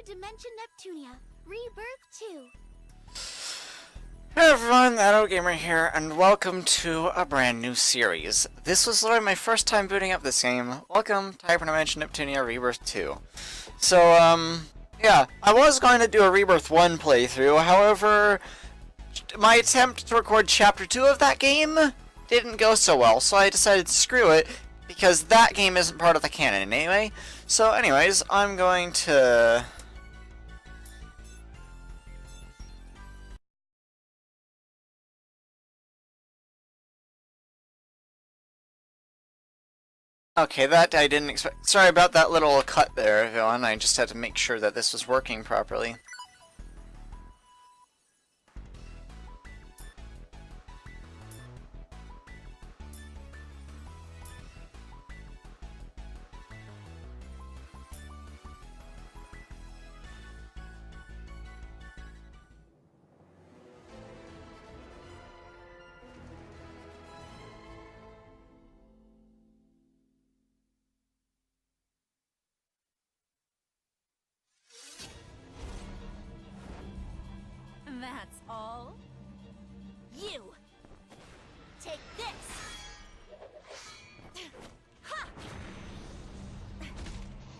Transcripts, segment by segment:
Hyperdimension Neptunia, Rebirth 2. Hey everyone, AdultGamer here, and welcome to a brand new series. This was literally my first time booting up this game. Welcome to Hyperdimension Neptunia Rebirth 2. So, yeah, I was going to do a Rebirth 1 playthrough, however, my attempt to record Chapter 2 of that game didn't go so well, so I decided to screw it, because that game isn't part of the canon anyway. So anyways, I'm going to... Okay, that I didn't expect. Sorry about that little cut there, everyone. I just had to make sure that this was working properly. That's all? You! Take this! Ha!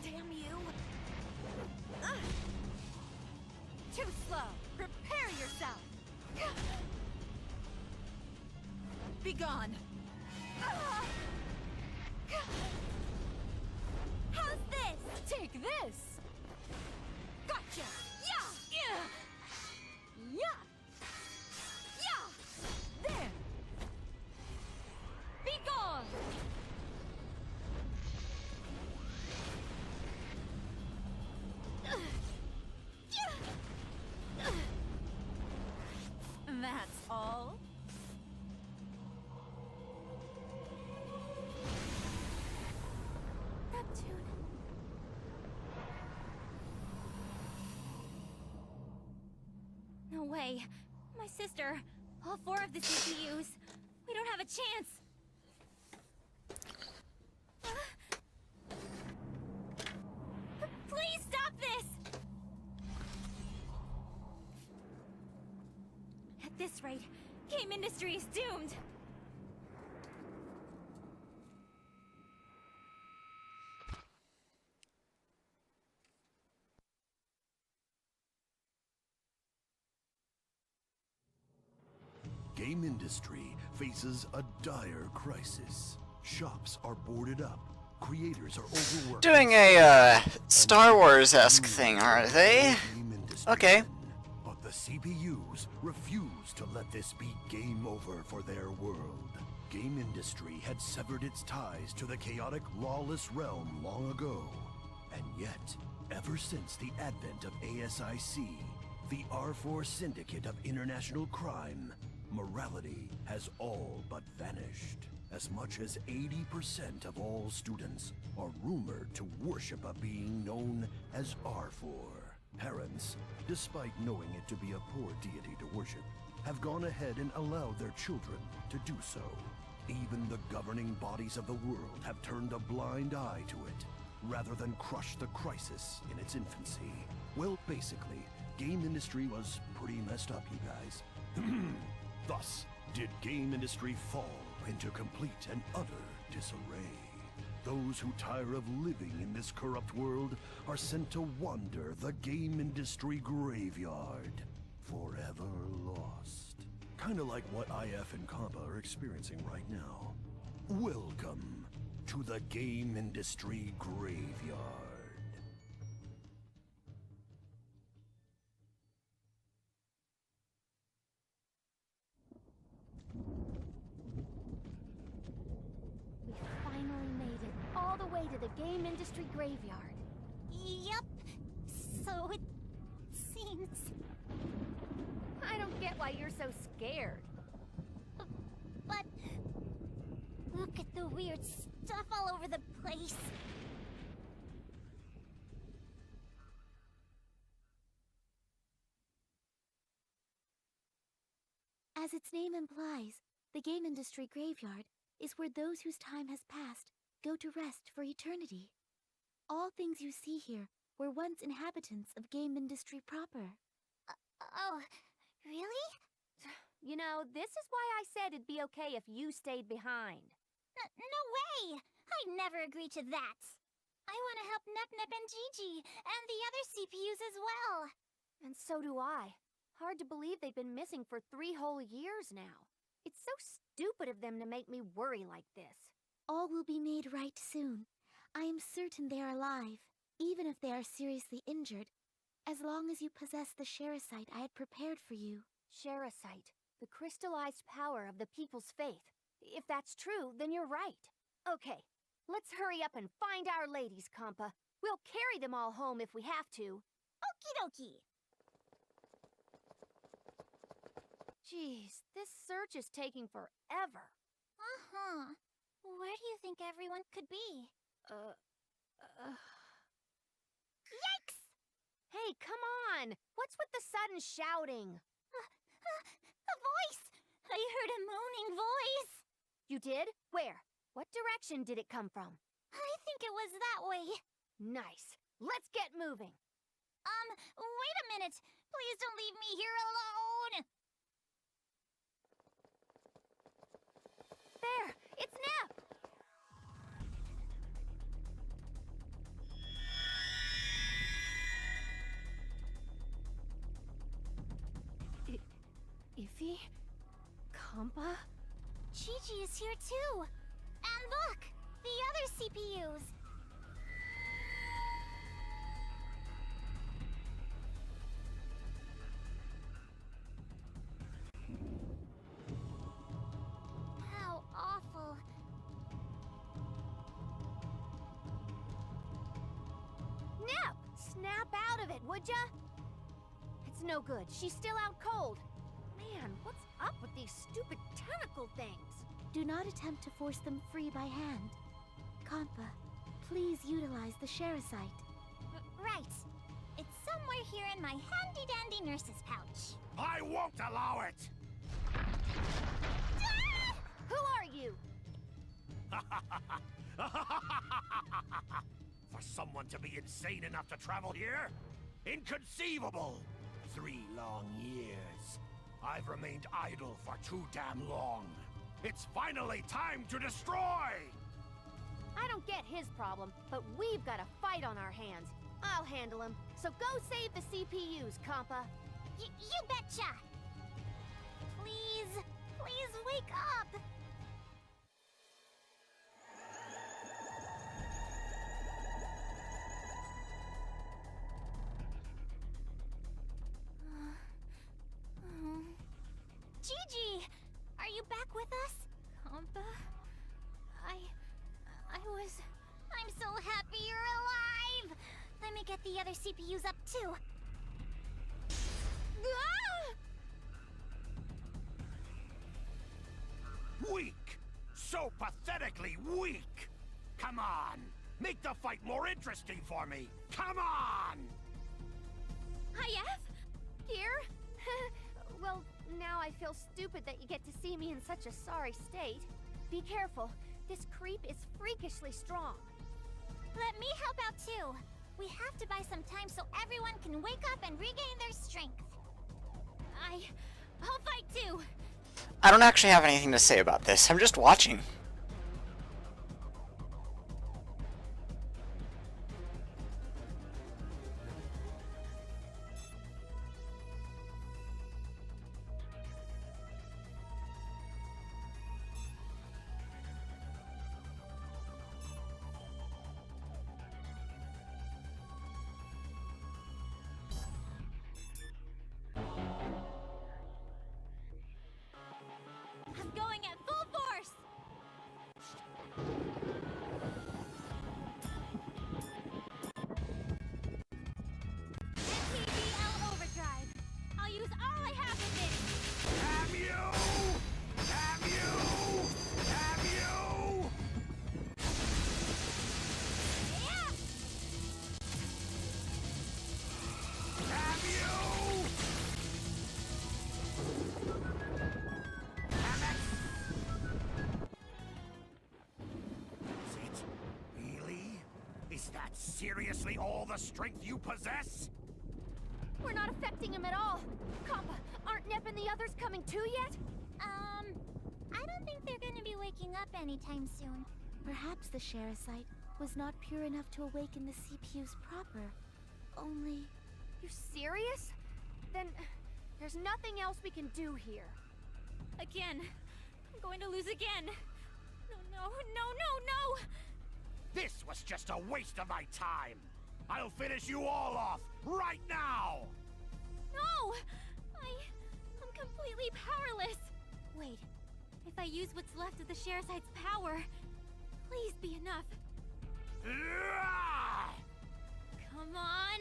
Damn you! Too slow! Prepare yourself! Be gone! How's this? Take this! Gotcha! Yeah! Yeah! Yeah! Yeah! There! Be gone! That's all? Neptune. No way. My sister. All 4 of the CPUs. We don't have a chance. Please stop this! At this rate, game industry is doomed. Game industry faces a dire crisis. Shops are boarded up. Creators are overworked. Doing a, Star Wars-esque thing, are they? Okay. But the CPUs refuse to let this be game over for their world. Game industry had severed its ties to the chaotic, lawless realm long ago. And yet, ever since the advent of ASIC, the R4 Syndicate of International Crime, morality has all but vanished. As much as 80% of all students are rumored to worship a being known as R4. Parents, despite knowing it to be a poor deity to worship, have gone ahead and allowed their children to do so. Even the governing bodies of the world have turned a blind eye to it, rather than crush the crisis in its infancy. Well, basically, game industry was pretty messed up, you guys. Thus, did game industry fall into complete and utter disarray. Those who tire of living in this corrupt world are sent to wander the game industry graveyard, forever lost. Kinda like what IF and Compa are experiencing right now. Welcome to the game industry graveyard. All the way to the game industry graveyard. Yep. So it seems. I don't get why you're so scared. But look at the weird stuff all over the place. As its name implies, the game industry graveyard is where those whose time has passed go to rest for eternity. All things you see here were once inhabitants of game industry proper. Oh, really? You know, this is why I said it'd be okay if you stayed behind. No way! I'd never agree to that. I want to help Nep and Gigi, and the other CPUs as well. And so do I. Hard to believe they've been missing for 3 whole years now. It's so stupid of them to make me worry like this. All will be made right soon. I am certain they are alive, even if they are seriously injured, as long as you possess the Sherasite I had prepared for you. Sherasite, the crystallized power of the people's faith. If that's true, then you're right. Okay, let's hurry up and find our ladies, Compa. We'll carry them all home if we have to. Okie dokie. Jeez, this search is taking forever. Uh-huh. Where do you think everyone could be? Yikes! Hey, come on! What's with the sudden shouting? A voice! I heard a moaning voice! You did? Where? What direction did it come from? I think it was that way. Nice. Let's get moving. Wait a minute. Please don't leave me here alone. There! It's Nep! Iffy? Compa? Gigi is here too! And look! The other CPUs! How awful. Nep! Snap out of it, would ya? It's no good. She's still out cold. Man, what's up with these stupid tentacle things? Do not attempt to force them free by hand. Compa, please utilize the Sherasite. Right. It's somewhere here in my handy-dandy nurse's pouch. I won't allow it! Ah! Who are you? For someone to be insane enough to travel here? Inconceivable! 3 long years. I've remained idle for too damn long. It's finally time to destroy! I don't get his problem, but we've got a fight on our hands. I'll handle him. So go save the CPUs, Compa. You betcha! Please, please wake up! Gigi! Are you back with us? Compa? I'm so happy you're alive! Let me get the other CPUs up too. Ah! Weak! So pathetically weak! Come on! Make the fight more interesting for me! Come on! Hi, F? Here? Well, now I feel stupid that you get to see me in such a sorry state. Be careful. This creep is freakishly strong. Let me help out too. We have to buy some time so everyone can wake up and regain their strength. I'll fight too. I don't actually have anything to say about this. I'm just watching. I'm going at full force! that seriously all the strength you possess? We're not affecting him at all. Kappa, aren't Nep and the others coming too yet? I don't think they're gonna be waking up anytime soon. Perhaps the Sherasite was not pure enough to awaken the CPUs proper. Only... You serious? Then there's nothing else we can do here. Again. I'm going to lose again. No. This was just a waste of my time. I'll finish you all off right now. No! I'm completely powerless. Wait. If I use what's left of the Sherasite's power, please be enough. Come on.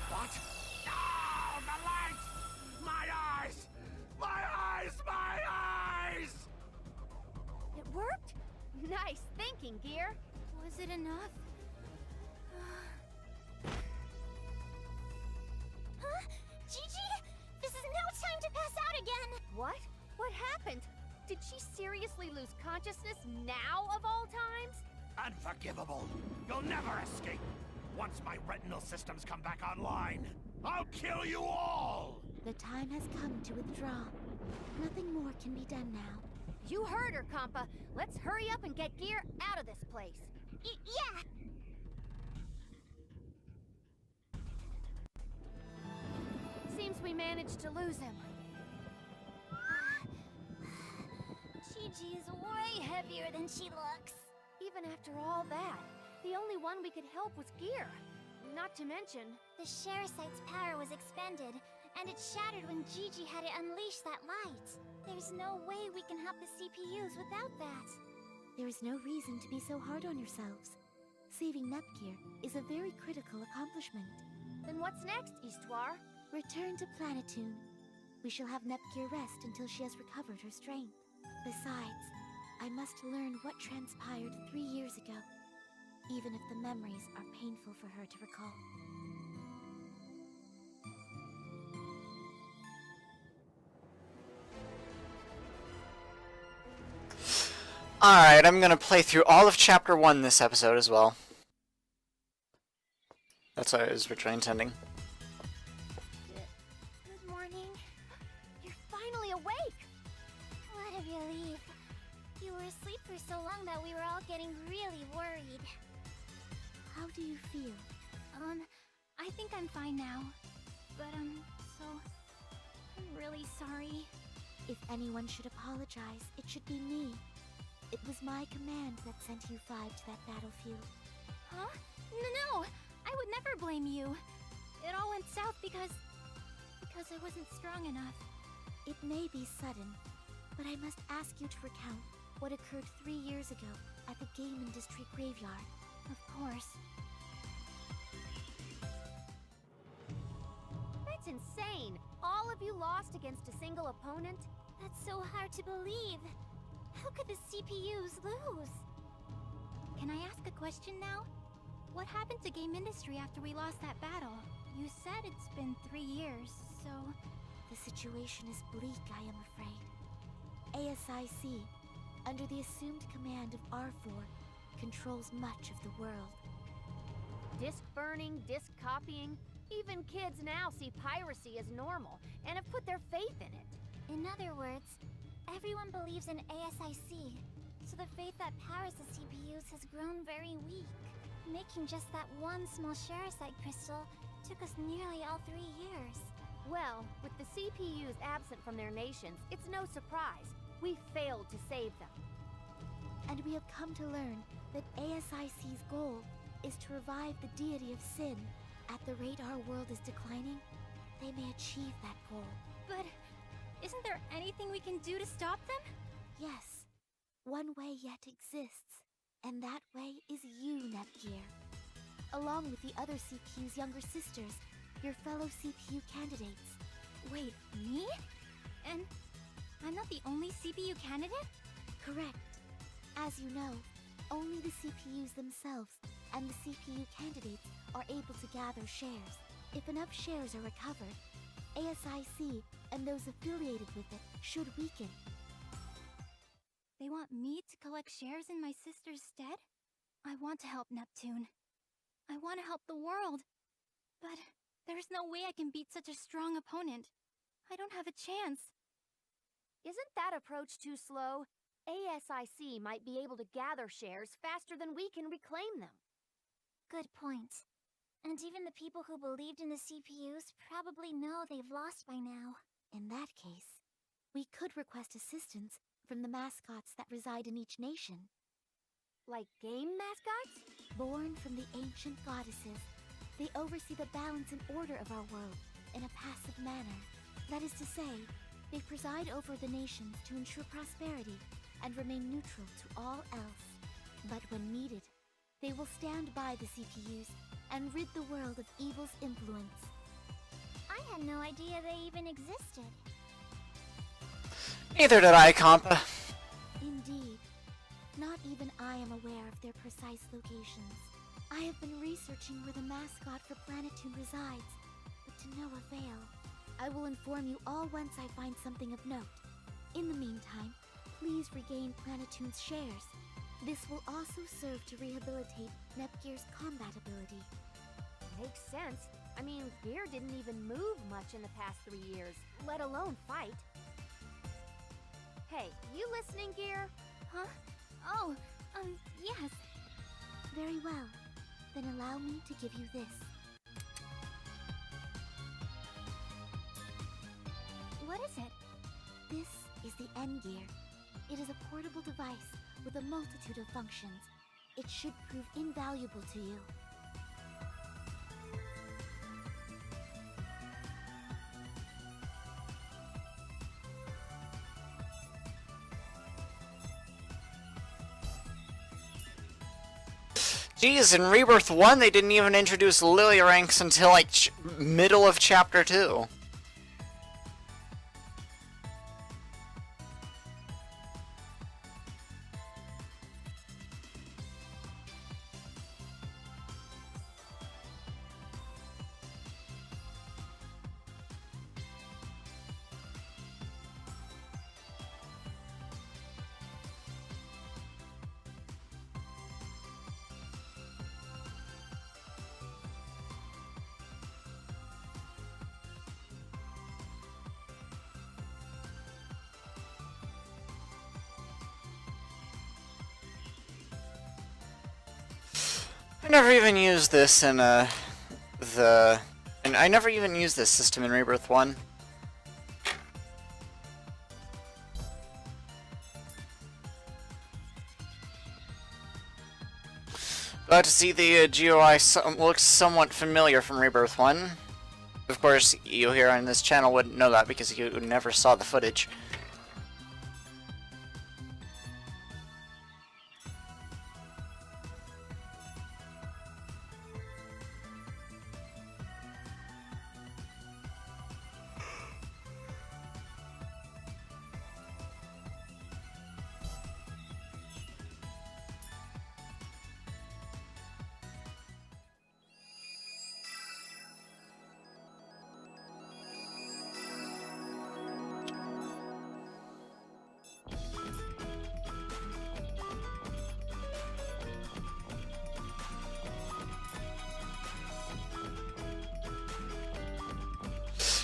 What? Oh, the light! My eyes! My eyes! It worked? Nice thinking, Gear. Was it enough? Huh? Gigi? This is no time to pass out again! What? What happened? Did she seriously lose consciousness now of all times? Unforgivable. You'll never escape. Once my retinal systems come back online, I'll kill you all! The time has come to withdraw. Nothing more can be done now. You heard her, Kampa. Let's hurry up and get Gear out of this place. Yeah! Seems we managed to lose him. Gigi is way heavier than she looks. Even after all that, the only one we could help was Gear. Not to mention... The Sherasite's power was expended, and it shattered when Gigi had it unleash that light. There's no way we can help the CPUs without that. There is no reason to be so hard on yourselves. Saving Nepgear is a very critical accomplishment. Then what's next, Histoire? Return to Planetoon. We shall have Nepgear rest until she has recovered her strength. Besides, I must learn what transpired 3 years ago, even if the memories are painful for her to recall. Alright, I'm gonna play through all of Chapter 1 this episode as well. That's what I was originally intending. Good morning. You're finally awake! What a relief. You were asleep for so long that we were all getting really worried. How do you feel? I think I'm fine now. But, I'm really sorry. If anyone should apologize, it should be me. It was my command that sent you five to that battlefield. Huh? No! I would never blame you. It all went south because I wasn't strong enough. It may be sudden, but I must ask you to recount what occurred 3 years ago at the game industry graveyard. Of course. That's insane! All of you lost against a single opponent? That's so hard to believe. How could the CPUs lose? Can I ask a question now? What happened to game industry after we lost that battle? You said it's been 3 years, so... The situation is bleak, I am afraid. ASIC, under the assumed command of R4, controls much of the world. Disc burning, disc copying. Even kids now see piracy as normal and have put their faith in it. In other words, everyone believes in ASIC, so the faith that powers the CPUs has grown very weak. Making just that one small Sherasite crystal took us nearly all 3 years. Well, with the CPUs absent from their nations, it's no surprise. We failed to save them. And we have come to learn that ASIC's goal is to revive the deity of sin. At the rate our world is declining, they may achieve that goal. But isn't there anything we can do to stop them? Yes. One way yet exists, and that way is you, Nepgear. Along with the other CPU's younger sisters, your fellow CPU candidates. Wait, me? And I'm not the only CPU candidate? Correct. As you know, only the CPUs themselves and the CPU candidates are able to gather shares. If enough shares are recovered, ASIC and those affiliated with it should weaken. They want me to collect shares in my sister's stead? I want to help Neptune. I want to help the world. But there's no way I can beat such a strong opponent. I don't have a chance. Isn't that approach too slow? ASIC might be able to gather shares faster than we can reclaim them. Good point. And even the people who believed in the CPUs probably know they've lost by now. In that case, we could request assistance from the mascots that reside in each nation. Like game mascots? Born from the ancient goddesses, they oversee the balance and order of our world in a passive manner. That is to say, they preside over the nations to ensure prosperity and remain neutral to all else. But when needed, they will stand by the CPUs and rid the world of evil's influence. I had no idea they even existed. Neither did I, Compa. Indeed. Not even I am aware of their precise locations. I have been researching where the mascot for Planetoon resides, but to no avail. I will inform you all once I find something of note. In the meantime, please regain Planetoon's shares. This will also serve to rehabilitate Nepgear's combat ability. Makes sense. I mean, Gear didn't even move much in the past 3 years, let alone fight. Hey, you listening, Gear? Huh? Oh, yes. Very well. Then allow me to give you this. What is it? This is the N-Gear. It is a portable device with a multitude of functions. It should prove invaluable to you. Geez, in Rebirth 1 they didn't even introduce Lily ranks until like middle of Chapter 2. I never even used this in and I never even used this system in Rebirth 1. But to see the GUI looks somewhat familiar from Rebirth 1. Of course, you here on this channel wouldn't know that because you never saw the footage.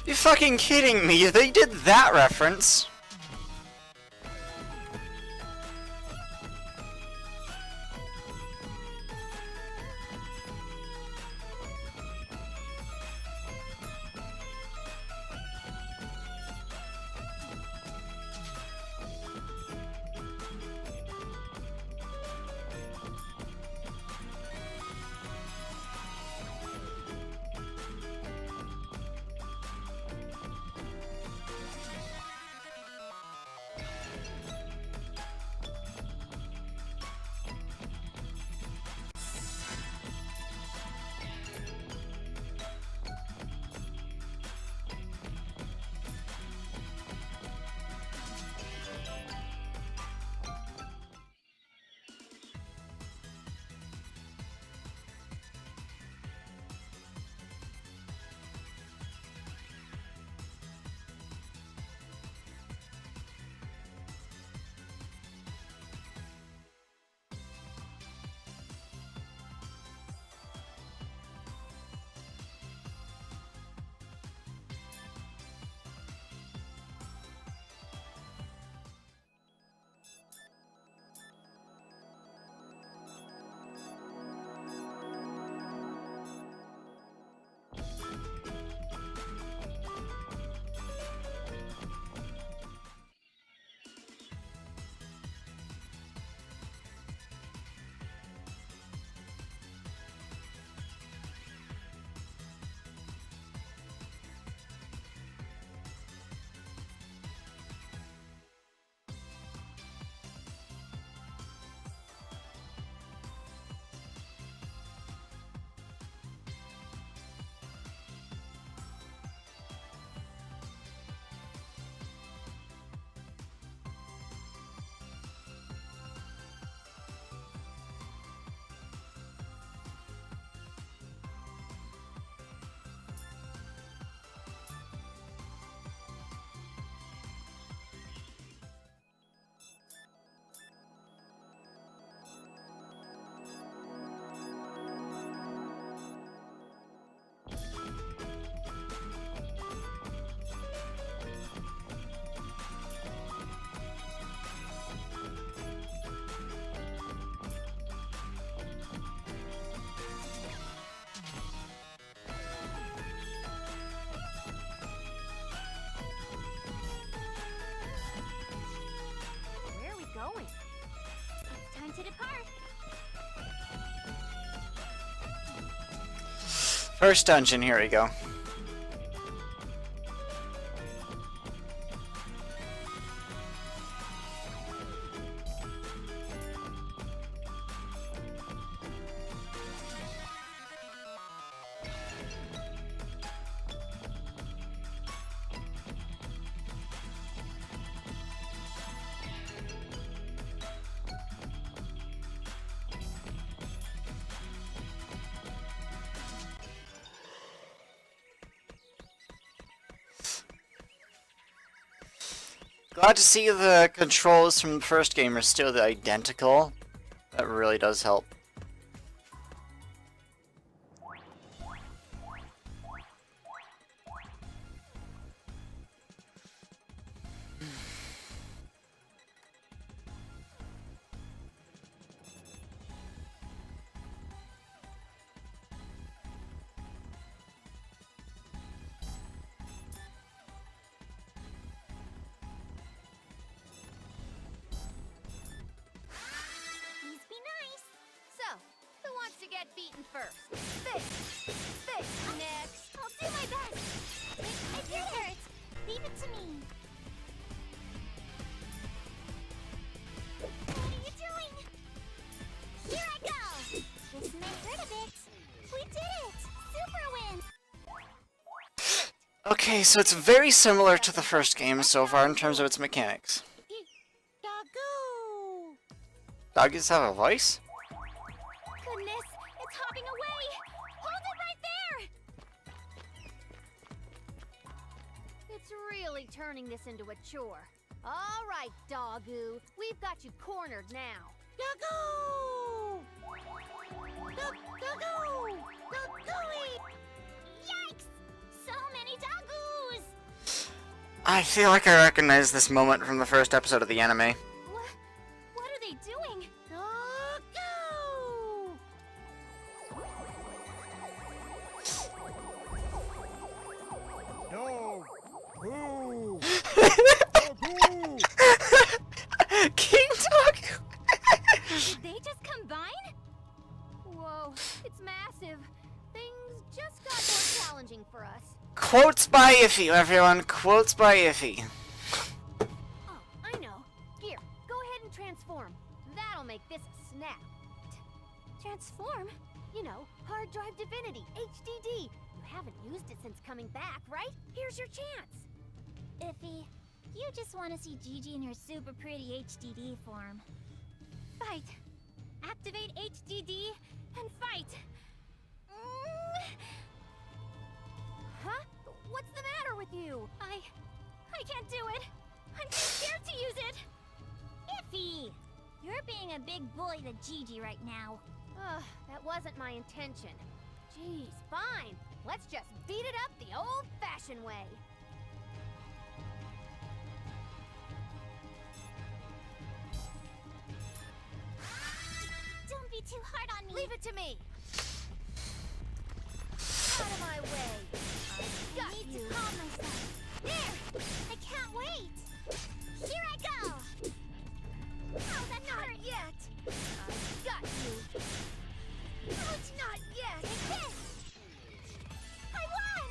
You fucking kidding me? They did that reference. First dungeon, here we go. Glad to see the controls from the first game are still identical. That really does help. Please be nice. So, who wants to get beaten first? This, next. I'll do my best. It did hurt. Leave it to me. What are you doing? Here I go. This may hurt a bit. We did it. Super win. Okay, so it's very similar to the first game so far in terms of its mechanics. Doggo. Doggies have a voice? Goodness, it's hopping away! Hold it right there! It's really turning this into a chore. All right, Doggo. We've got you cornered now. Doggo. Doggo. Doggo. Yikes! So many doggoos. I feel like I recognize this moment from the first episode of the anime. What are they doing? Doggo. No! Boo! King Dog! Did they just combine? Whoa, it's massive. Things just got more challenging for us. Quotes by Iffy, everyone. Quotes by Iffy. Oh, I know. Here, go ahead and transform. That'll make this a snap. Transform? You know, hard drive divinity, HDD. You haven't used it since coming back, right? Here's your chance. Iffy, you just want to see Gigi in her super pretty HDD form. Fight. Activate HDD and fight. Huh? What's the matter with you? I can't do it. I'm too scared to use it. Iffy! You're being a big bully to Gigi right now. Ugh, that wasn't my intention. Jeez, fine. Let's just beat it up the old-fashioned way. Don't be too hard on me. Leave it to me. Out of my way. I Got need you. to calm myself. There! I can't wait! Here I go! Oh, that Not hurt! yet. I got you. Ouch! Not yet. Take this! I won!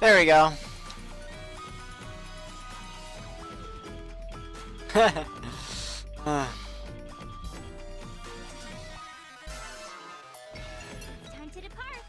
There we go. Time to depart.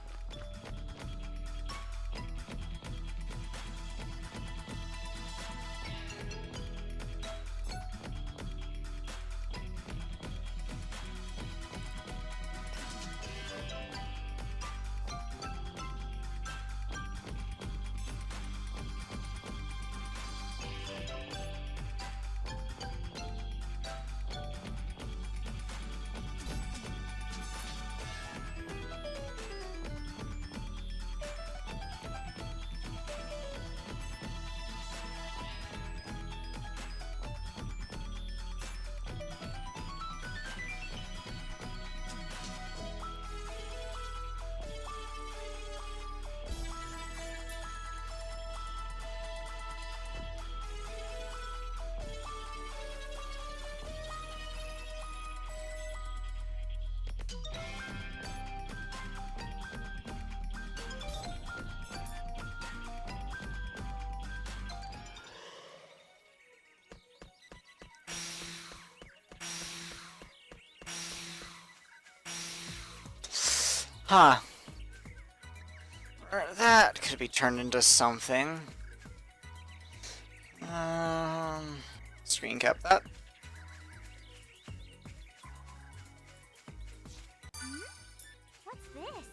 Huh. That could be turned into something. Screen cap that. What's this?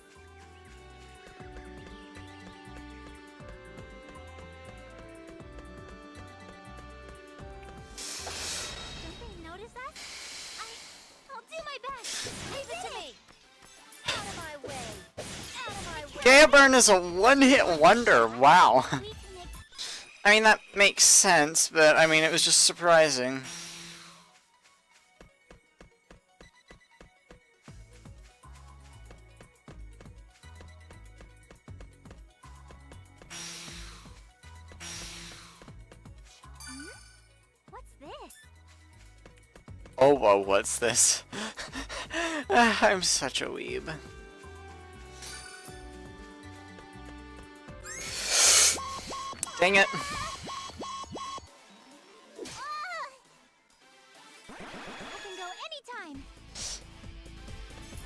Don't they notice us? I'll do my best. Leave it to me. Out of my way. Out of my way. Gaburn is a one-hit wonder. Wow. We can make I mean, that makes sense, but I mean, it was just surprising. What's this? Oh, whoa, what's this? I'm such a weeb. Dang it. I can go anytime.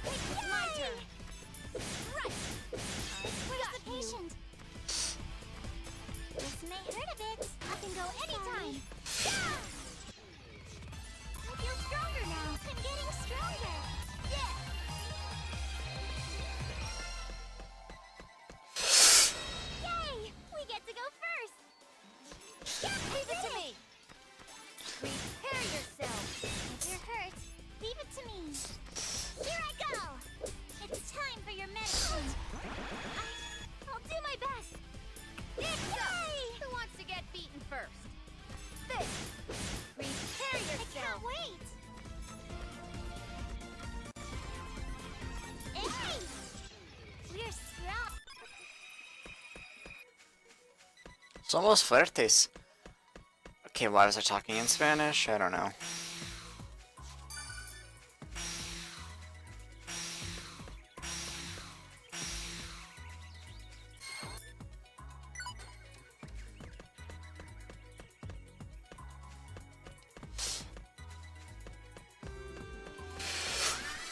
It's my turn. Right. Where's the patient? This may hurt a bit. I can go anytime. I feel stronger now. I'm getting stronger. Yeah. Yay! We get to go first. Leave it to me. Prepare yourself. If you're hurt, leave it to me. Here I go. It's time for your medicine. I'll do my best. Yay! Who wants to get beaten first? This. Prepare I yourself. can't wait. Hey! We're strong. Somos fuertes. Okay, why was I talking in Spanish? I don't know.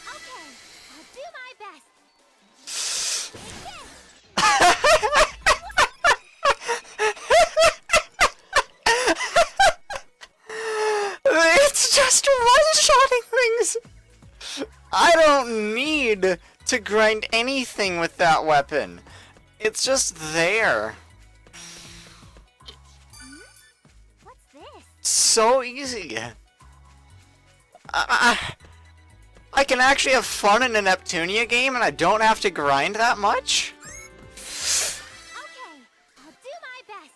Okay, I'll do my best. It's just one-shotting things! I don't need to grind anything with that weapon. It's just there. What's this? So easy. I can actually have fun in a Neptunia game and I don't have to grind that much? Okay, I'll do my best.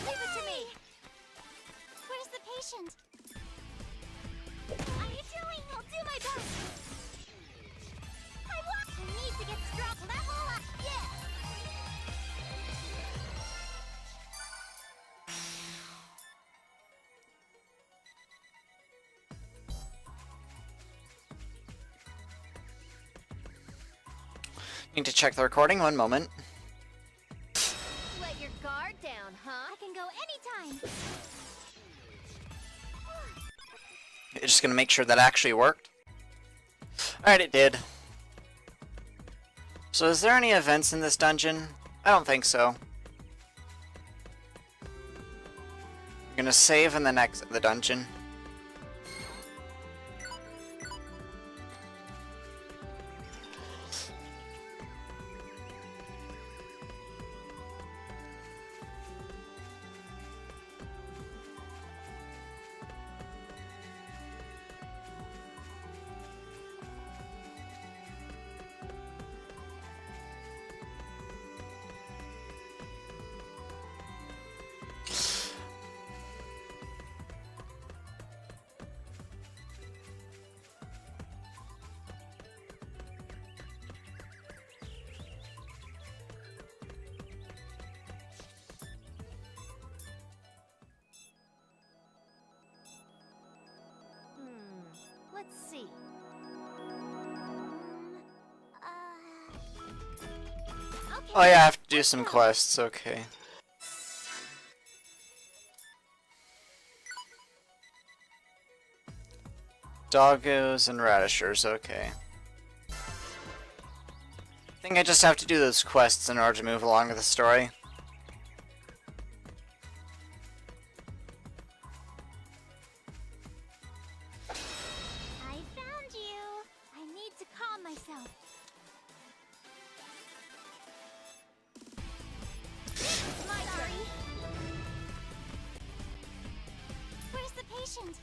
Leave it to me. Where's the patient? How are you doing? I'll do my best. I need to get strong. Level up. Yeah. Need to check the recording, one moment. Guard down, huh? I can go anytime. You're just gonna make sure that actually worked. Alright, it did. So is there any events in this dungeon? I don't think so. I'm gonna save and then exit the dungeon. Let's see. Okay. Oh yeah, I have to do some quests, okay. Doggos and radishers, okay. I think I just have to do those quests in order to move along with the story. I found you. I need to calm myself. My sorry. Where's the patient?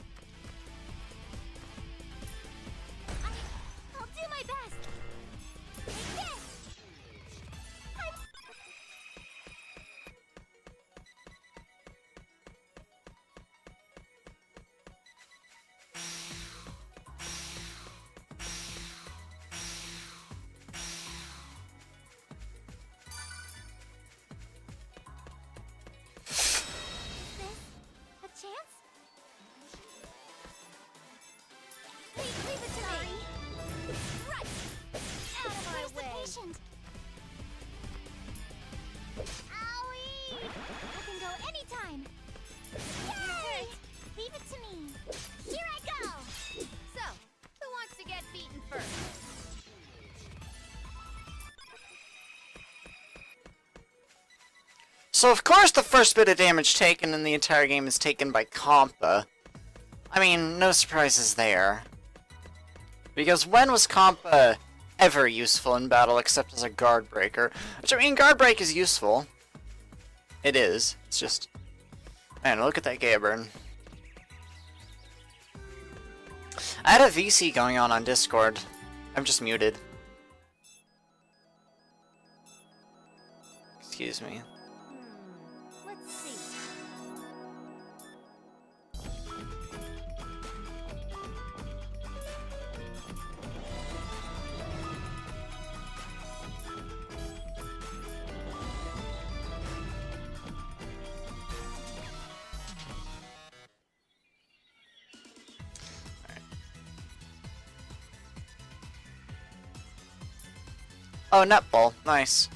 I'll do my best. Like this. A chance? Leave it to me. Right. Out of my way. The patient? Owie! I can go anytime. Yay! Leave it to me. Here I go. So, who wants to get beaten first? So of course the first bit of damage taken in the entire game is taken by Compa. I mean, no surprises there. Because when was Compa ever useful in battle except as a guard breaker? Which, I mean, guard break is useful. It is. It's just... Man, look at that Gaburn. I had a VC going on Discord. I'm just muted. Excuse me. Let's see. Oh, netball. Nice.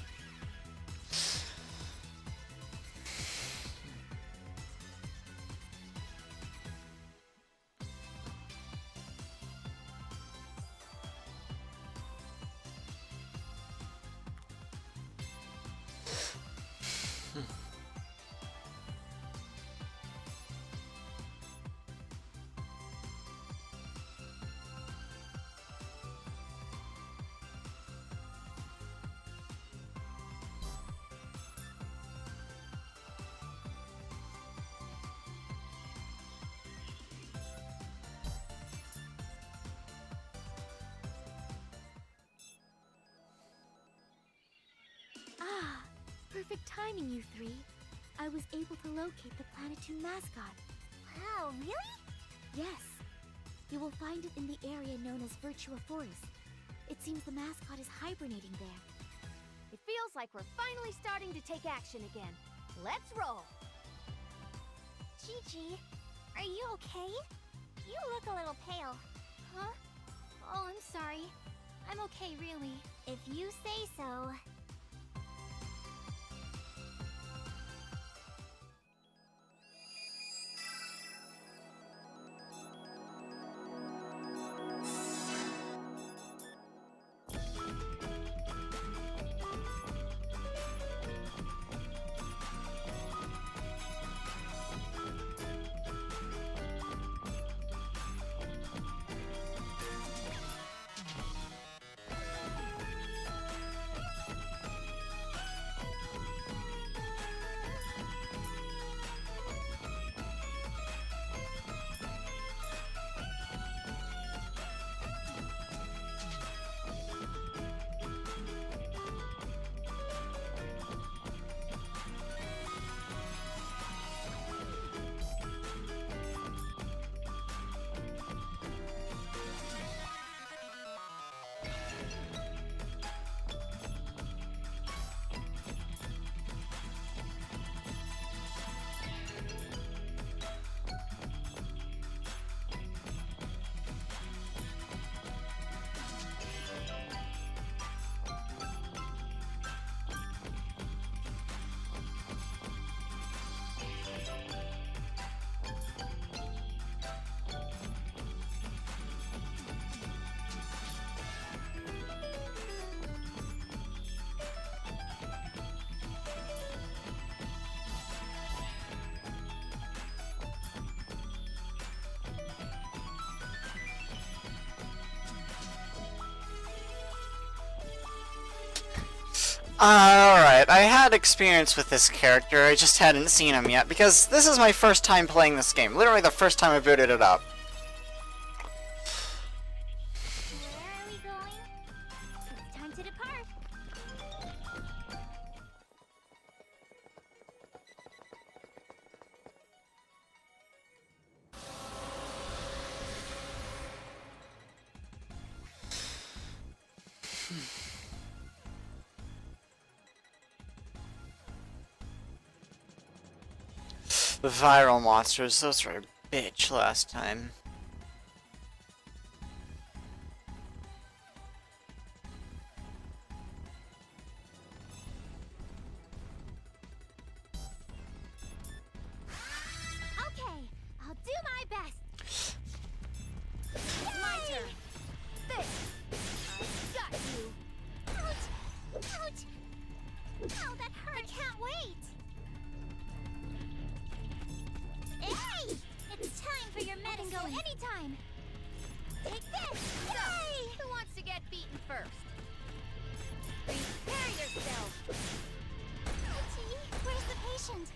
Ah, perfect timing, you three. I was able to locate the Planetoon mascot. Wow, really? Yes. You will find it in the area known as Virtua Forest. It seems the mascot is hibernating there. It feels like we're finally starting to take action again. Let's roll. Gigi, are you okay? You look a little pale. Huh? Oh, I'm sorry. I'm okay, really. If you say so. Alright, I had experience with this character, I just hadn't seen him yet, because this is my first time playing this game. Literally the first time I booted it up. Where are we going? It's time to depart. The viral monsters, those were a bitch last time. Okay, I'll do my best. My turn. This. I got you. Ouch! Ouch! Oh, that hurt. I can't wait. Hey! It's time for your medicine. Go anytime. Take this. So, Yay! who wants to get beaten first? Prepare yourself. Ouchie, where's the patient?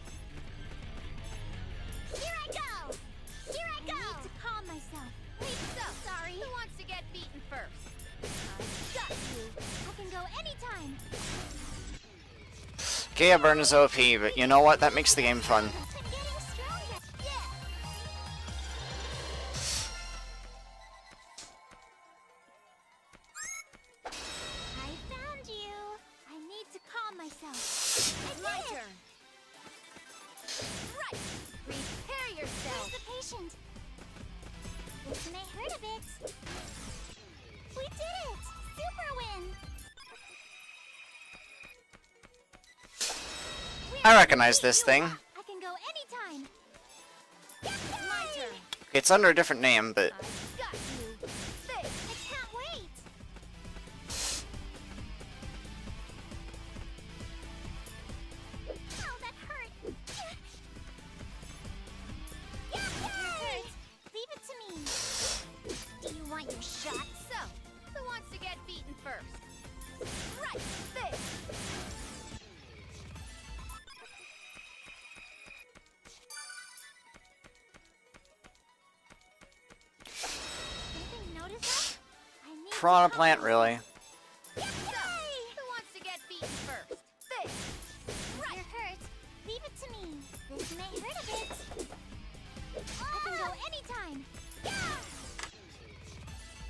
Here I go. Here I go. I need to calm myself. Wait, so, Sorry. who wants to get beaten first? I got you. I can go anytime. Gaia Burn is OP, but you know what? That makes the game fun. I'm getting stronger. Yeah. I found you. I need to calm myself. I My did it. turn. Right. Prepare yourself. Where's the patient? This may hurt a bit. We did it! Super win! I recognize this thing. I can go anytime. My turn. It's under a different name, but I got you. This. I can't wait. Oh, that hurt. Yay! Leave it to me. Do you want your shot? So, who wants to get beaten first? Right. This. Anything notice that? I need to Piranha calm Plant, myself. really. So, who wants to get beaten first? This. If you're hurt, leave it to me. This may hurt a bit. I can go anytime. Yeah!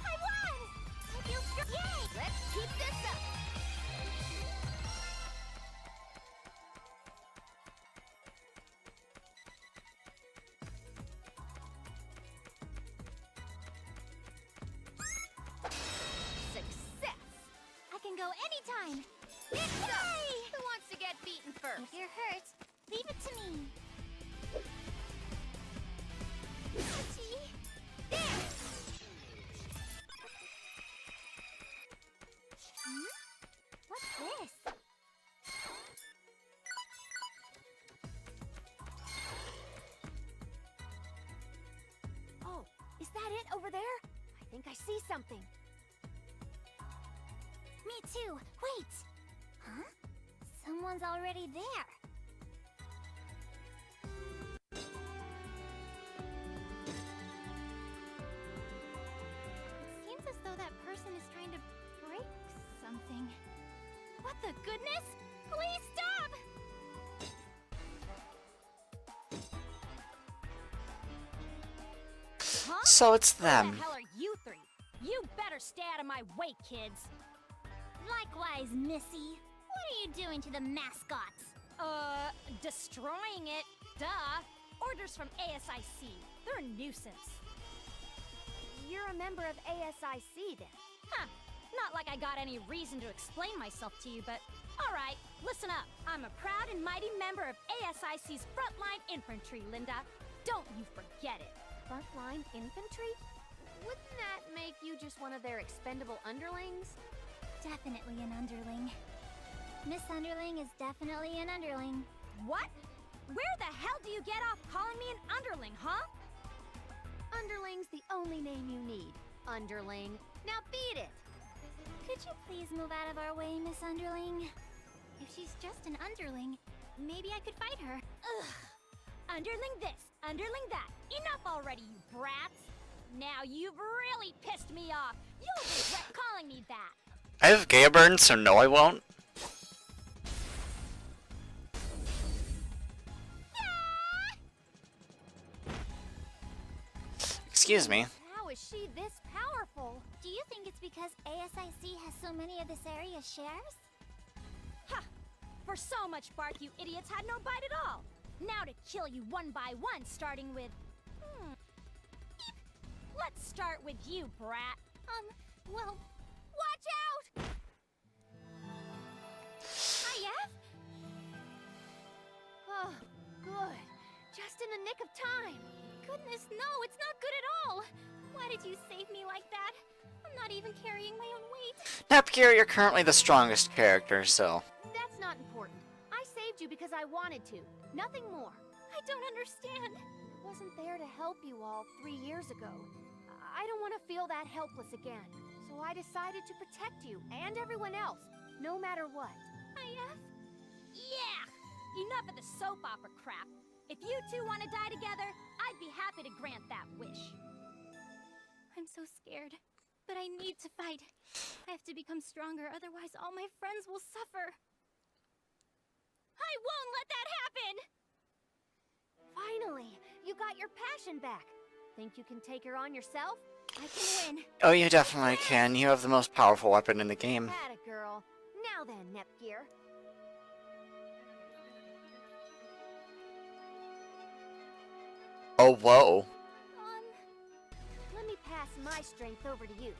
I won! I feel strong. Yay! Let's keep this up. Success. I can go anytime. So, Yay! who wants to get beaten first? If you're hurt, leave it to me. Ouchie. There! What's this? Oh, is that it over there? I think I see something. Me too. Wait. Huh? Someone's already there. It seems as though that person is trying to break something. What the goodness? Please stop! Huh? So it's Who them. the hell are you three? You better stay out of my way, kids. Likewise, Missy. What are you doing to the mascots? Destroying it. Duh. Orders from ASIC. They're a nuisance. You're a member of ASIC then? Huh. Not like I got any reason to explain myself to you, but alright, listen up. I'm a proud and mighty member of ASIC's Frontline Infantry, Linda. Don't you forget it. Frontline Infantry? Wouldn't that make you just one of their expendable underlings? Definitely an underling. Miss Underling is definitely an underling. What? Where the hell do you get off calling me an underling, huh? Underling's the only name you need. Underling. Now beat it! Could you please move out of our way, Miss Underling? If she's just an underling, maybe I could fight her. Ugh. Underling this, underling that. Enough already, you brats! Now you've really pissed me off. You'll regret calling me that. I have Gaia Burn, so no I won't. Excuse me. How is she this powerful? Do you think it's because ASIC has so many of this area's shares? Ha! For so much bark, you idiots had no bite at all. Now to kill you one by one, starting with... Let's start with you, brat. Well... Watch out! IF? Oh, good. Just in the nick of time. Goodness, no, it's not good at all. Why did you save me like that? I'm not even carrying my own weight. Nepgear, you're currently the strongest character, so... That's not important. I saved you because I wanted to. Nothing more. I don't understand. I wasn't there to help you all 3 years ago. I don't want to feel that helpless again. So I decided to protect you and everyone else, no matter what. IF? Yeah! Enough of the soap opera crap. If you two want to die together, I'd be happy to grant that wish. I'm so scared. But I need to fight. I have to become stronger, otherwise all my friends will suffer. I won't let that happen! Finally, you got your passion back. Think you can take her on yourself? I can win. Oh, you definitely can. You have the most powerful weapon in the game. Atta girl. Now then, Nepgear. Oh, whoa. Let me pass my strength over to you.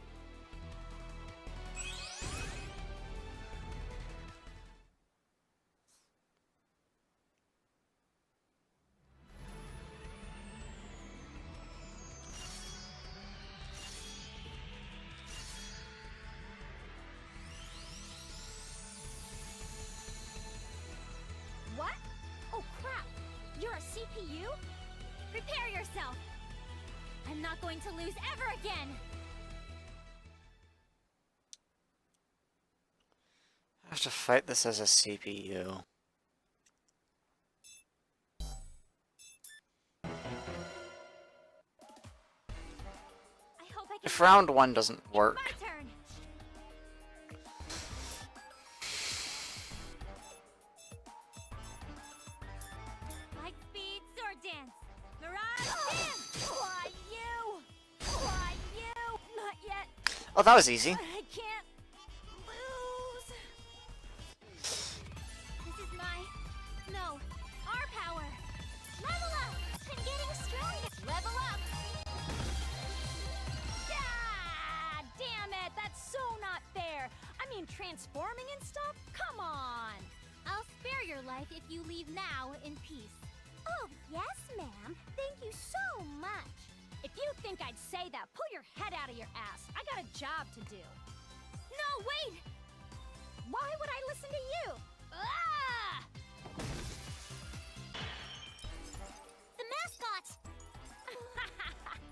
What? Oh crap! You're a CPU? Prepare yourself! I'm not going to lose ever again! I have to fight this as a CPU. I hope I can... If round 1 doesn't work... My turn! Light speed sword dance! Mirage dance! Why you? Why you? Not yet! Oh, that was easy. I can't lose! This is my... No, our power! Level up! I'm getting stronger! Level up! Ah, damn it! That's so not fair! I mean, transforming and stuff? Come on! I'll spare your life if you leave now in peace. Oh, yes, ma'am. Thank you so much. If you think I'd say that, pull your head out of your ass. I got a job to do. No, wait! Why would I listen to you? Ah! The mascot!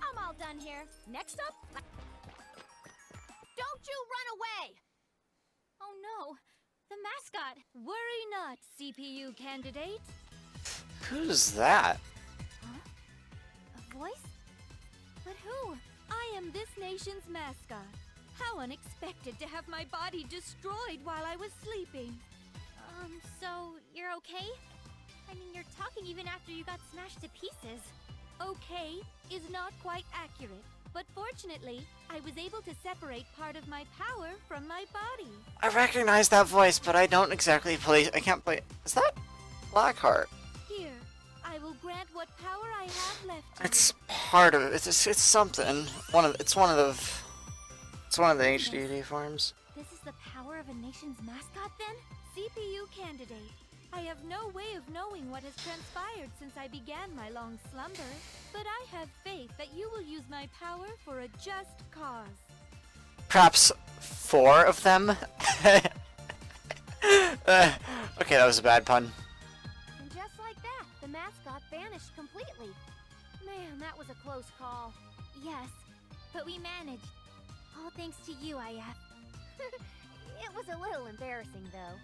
I'm all done here. Next up... Don't you run away! Oh no, the mascot. Worry not, CPU candidate. Who's that? Huh? A voice? But who? I am this nation's mascot. How unexpected to have my body destroyed while I was sleeping. So you're okay? I mean, you're talking even after you got smashed to pieces. Okay is not quite accurate, but fortunately, I was able to separate part of my power from my body. I recognize that voice, but I don't exactly play... I can't play... Is that Blackheart? Here, I will grant what power I have left to It's you. part of it. It's something. It's one of the HDD forms. This is the power of a nation's mascot, then? CPU candidate. I have no way of knowing what has transpired since I began my long slumber, but I have faith that you will use my power for a just cause. Perhaps 4 of them? Okay, that was a bad pun. And just like that, the mascot vanished completely. Man, that was a close call. Yes, but we managed. All thanks to you, IF. It was a little embarrassing, though.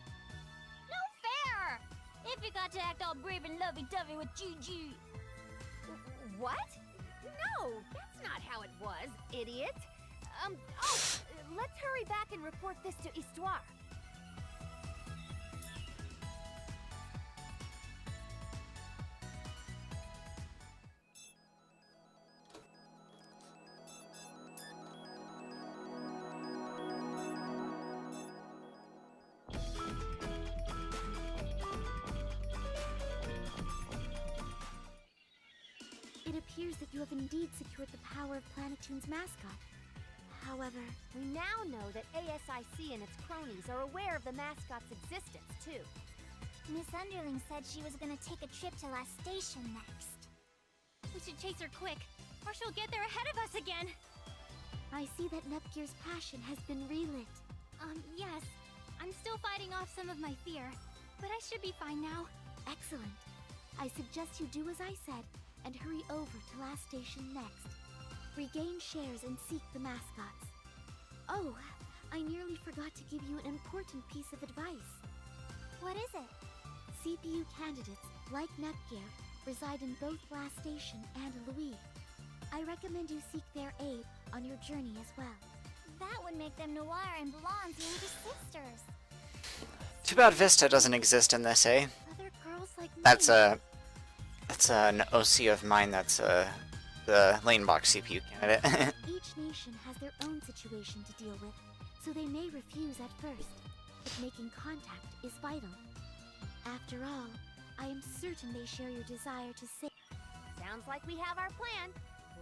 No, fair! If you got to act all brave and lovey-dovey with Gigi. What? No, that's not how it was, idiot. Let's hurry back and report this to Histoire. It appears that you have indeed secured the power of Planetoon's mascot. However, We now know that ASIC and its cronies are aware of the mascot's existence, too. Miss Underling said she was gonna take a trip to Last Station next. We should chase her quick, or she'll get there ahead of us again! I see that Nepgear's passion has been relit. Yes. I'm still fighting off some of my fear, but I should be fine now. Excellent. I suggest you do as I said, and hurry over to Last Station next. Regain shares and seek the mascots. Oh, I nearly forgot to give you an important piece of advice. What is it? CPU candidates, like Nepgear, reside in both Last Station and Louis. I recommend you seek their aid on your journey as well. That would make them Noir and Blonde's younger sisters. Too bad Vista doesn't exist in this, eh? Other girls like me. That's an OC of mine. That's the lane box CPU candidate. Each nation has their own situation to deal with, so they may refuse at first, but making contact is vital. After all, I am certain they share your desire to save. Sounds like we have our plan.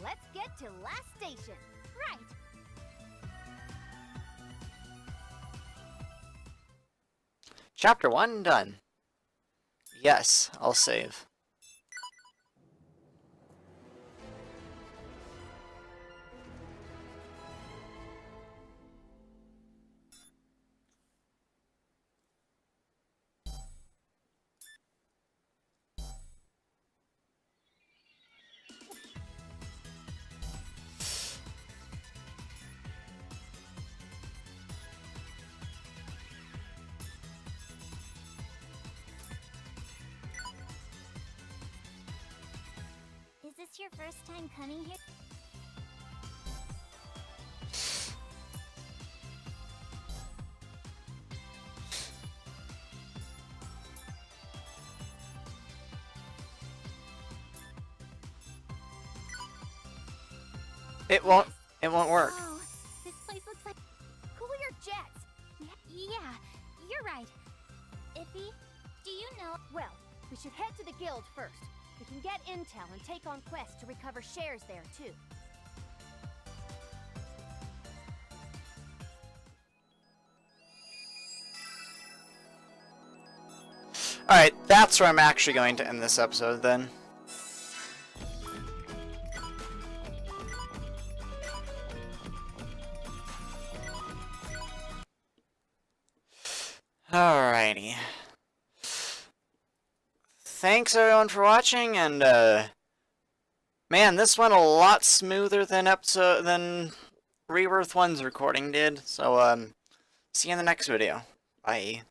Let's get to Last Station. Right! Chapter 1 done. Yes, I'll save. Is this your first time coming here? It won't work. Oh, this place looks like... Cool your jets. Yeah, you're right. Iffy, do you know... Well, we should head to the guild first. We can get intel and take on quests to recover shares there, too. Alright, that's where I'm actually going to end this episode then. Alrighty. Thanks everyone for watching, and man, this went a lot smoother than Rebirth 1's recording did. So see you in the next video. Bye.